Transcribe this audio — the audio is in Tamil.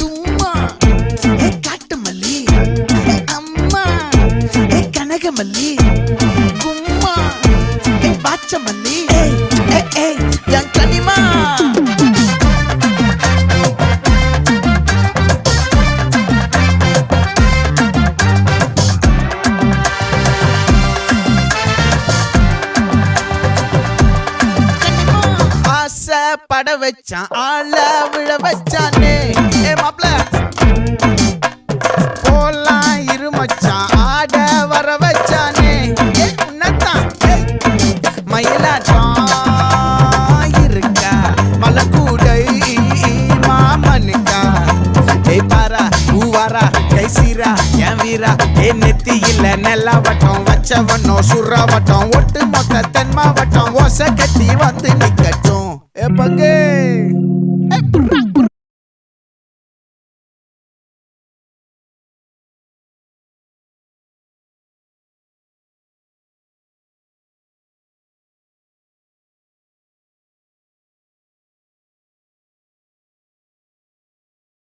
தும்மா காட்டு மல்லி அம்மா கனகமல்லி கும்மா பாச்ச மல்லி என் கனிமா பட வச்சான் ஆள விழ வச்சானே மாப்ள போலாம் இருமச்சான் ஆட வர வச்சானே உன்னத்தான் மயிலாட்டம் இருக்கா மலக்கூடை மாமனுக்கா பாரா பூவாரா கைசீரா என் வீரா நெத்தி இல்ல நெல்லா வட்டம் வச்சவனோ சுறா வட்டம் ஒட்டு மொத்த தென் மாவட்டம் ஓசை கட்டி வந்து நிக்கட்டும் பங்கே